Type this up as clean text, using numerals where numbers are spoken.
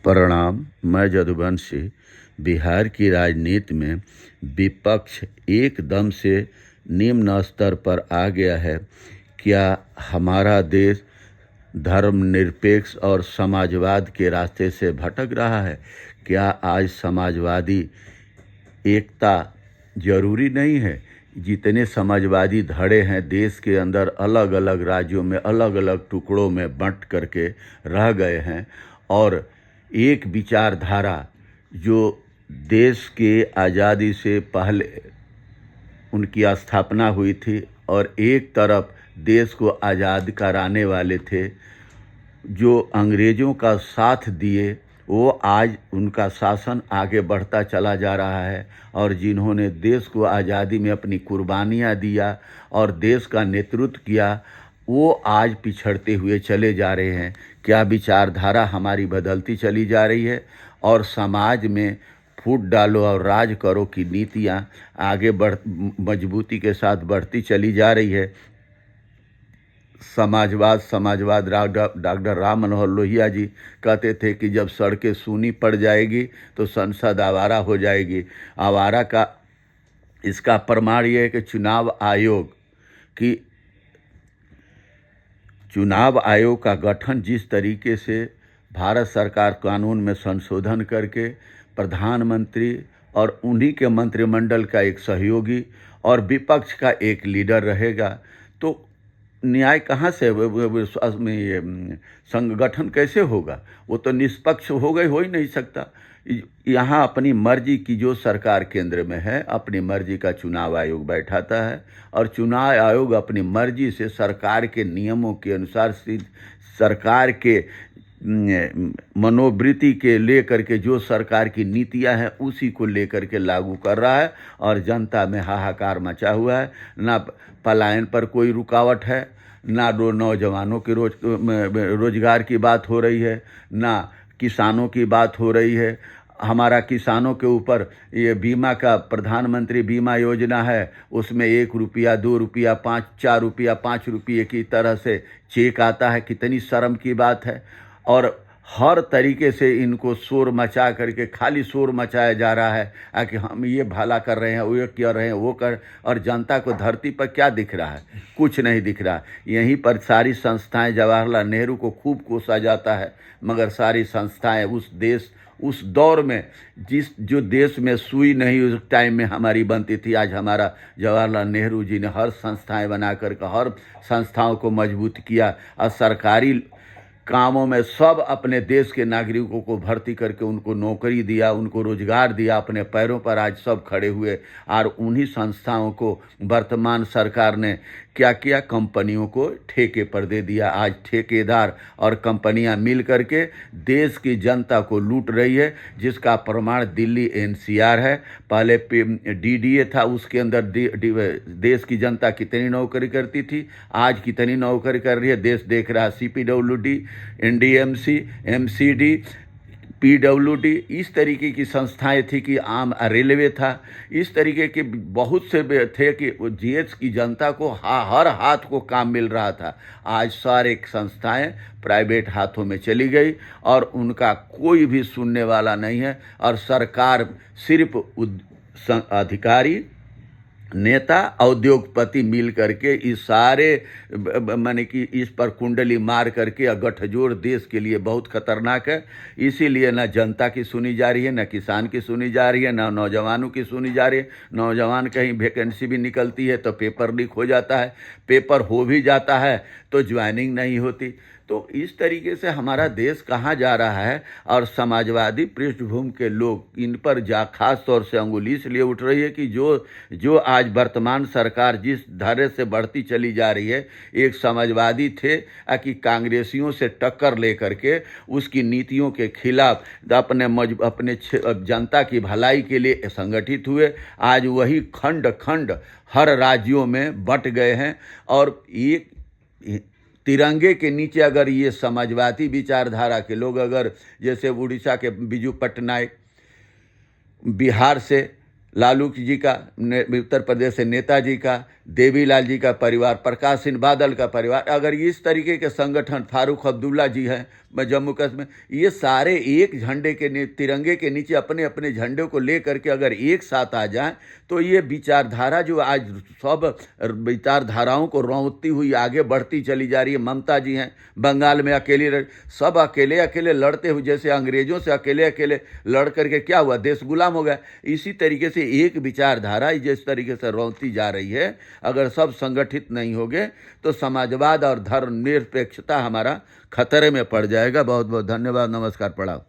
प्रणाम। मैं यदुवंशी। बिहार की राजनीति में विपक्ष एकदम से निम्न स्तर पर आ गया है। क्या हमारा देश धर्मनिरपेक्ष और समाजवाद के रास्ते से भटक रहा है? क्या आज समाजवादी एकता जरूरी नहीं है? जितने समाजवादी धड़े हैं देश के अंदर, अलग अलग राज्यों में अलग अलग टुकड़ों में बंट करके रह गए हैं, और एक विचारधारा जो देश के आज़ादी से पहले उनकी स्थापना हुई थी और एक तरफ देश को आज़ाद कराने वाले थे, जो अंग्रेज़ों का साथ दिए, वो आज उनका शासन आगे बढ़ता चला जा रहा है। और जिन्होंने देश को आज़ादी में अपनी कुर्बानियाँ दिया और देश का नेतृत्व किया, वो आज पिछड़ते हुए चले जा रहे हैं। क्या विचारधारा हमारी बदलती चली जा रही है और समाज में फूट डालो और राज करो की नीतियाँ आगे मजबूती के साथ बढ़ती चली जा रही है। समाजवाद डॉक्टर राम मनोहर लोहिया जी कहते थे कि जब सड़कें सूनी पड़ जाएगी तो संसद आवारा हो जाएगी। आवारा का इसका प्रमाण ये है कि चुनाव आयोग का गठन जिस तरीके से भारत सरकार कानून में संशोधन करके प्रधानमंत्री और उन्हीं के मंत्रिमंडल का एक सहयोगी और विपक्ष का एक लीडर रहेगा, तो न्याय कहाँ से में ये संगठन कैसे होगा? वो तो निष्पक्ष हो ही नहीं सकता। यहाँ अपनी मर्जी की जो सरकार केंद्र में है, अपनी मर्जी का चुनाव आयोग बैठाता है और चुनाव आयोग अपनी मर्जी से सरकार के नियमों के अनुसार सरकार के मनोवृत्ति के लेकर के जो सरकार की नीतियां हैं उसी को लेकर के लागू कर रहा है और जनता में हाहाकार मचा हुआ है। ना पलायन पर कोई रुकावट है, ना नौजवानों के रोजगार की बात हो रही है, ना किसानों की बात हो रही है। हमारा किसानों के ऊपर ये बीमा का प्रधानमंत्री बीमा योजना है, उसमें 1 रुपया 2 रुपया 4 रुपया 5 रुपये की तरह से चेक आता है। कितनी शर्म की बात है। और हर तरीके से इनको शोर मचा करके खाली शोर मचाया जा रहा है कि हम ये भला कर रहे हैं, वो ये कर रहे हैं, वो कर, और जनता को धरती पर क्या दिख रहा है? कुछ नहीं दिख रहा। यहीं पर सारी संस्थाएं, जवाहरलाल नेहरू को खूब कोसा जाता है, मगर सारी संस्थाएं उस दौर में जो देश में सुई नहीं उस टाइम में हमारी बनती थी, आज हमारा जवाहरलाल नेहरू जी ने हर संस्थाएं बना करके हर संस्थाओं को मजबूत किया और सरकारी कामों में सब अपने देश के नागरिकों को भर्ती करके उनको नौकरी दिया, उनको रोजगार दिया, अपने पैरों पर आज सब खड़े हुए। और उन्हीं संस्थाओं को वर्तमान सरकार ने क्या किया? कंपनियों को ठेके पर दे दिया। आज ठेकेदार और कंपनियां मिल करके देश की जनता को लूट रही है, जिसका प्रमाण दिल्ली एनसीआर है। पहले डीडीए था, उसके अंदर देश की जनता कितनी नौकरी करती थी, आज कितनी नौकरी कर रही है देश देख रहा है। सीपीडब्ल्यूडी, एनडीएमसी, एमसीडी, पीडब्ल्यूडी, इस तरीके की संस्थाएं थी कि आम रेलवे था, इस तरीके के बहुत से थे कि जीएच की जनता को हर हाथ को काम मिल रहा था। आज सारे संस्थाएं प्राइवेट हाथों में चली गई और उनका कोई भी सुनने वाला नहीं है। और सरकार सिर्फ अधिकारी, नेता, उद्योगपति मिल करके इस सारे माने कि इस पर कुंडली मार करके गठजोड़ देश के लिए बहुत खतरनाक है। इसीलिए ना जनता की सुनी जा रही है, ना किसान की सुनी जा रही है, ना नौजवानों की सुनी जा रही है। नौजवान कहीं वैकेंसी भी निकलती है तो पेपर लीक हो जाता है, पेपर हो भी जाता है तो ज्वाइनिंग नहीं होती। तो इस तरीके से हमारा देश कहाँ जा रहा है। और समाजवादी पृष्ठभूमि के लोग इन पर खास तौर से अंगुली इसलिए उठ रही है कि जो आज वर्तमान सरकार जिस धारे से बढ़ती चली जा रही है, एक समाजवादी थे कि कांग्रेसियों से टक्कर लेकर के उसकी नीतियों के खिलाफ अपने जनता की भलाई के लिए संगठित हुए। आज वही खंड खंड हर राज्यों में बंट गए हैं और एक तिरंगे के नीचे अगर ये समाजवादी विचारधारा के लोग, अगर जैसे उड़ीसा के बिजू पटनायक, बिहार से लालू जी का, उत्तर प्रदेश से नेताजी का, देवीलाल जी का परिवार, प्रकाश सिंह बादल का परिवार, अगर इस तरीके के संगठन, फारूक अब्दुल्ला जी हैं जम्मू कश्मीर, ये सारे एक झंडे के तिरंगे के नीचे अपने अपने झंडे को ले करके अगर एक साथ आ जाएं तो ये विचारधारा जो आज सब विचारधाराओं को रौंदती हुई आगे बढ़ती चली जा रही है। ममता जी हैं बंगाल में अकेले, सब अकेले अकेले लड़ते हुए, जैसे अंग्रेजों से अकेले अकेले लड़ करके क्या हुआ, देश गुलाम हो गया। इसी तरीके से एक विचारधारा जिस तरीके से रौंदती जा रही है, अगर सब संगठित नहीं होंगे तो समाजवाद और धर्मनिरपेक्षता हमारा खतरे में पड़ जाएगा। बहुत बहुत धन्यवाद, नमस्कार, प्रणाम।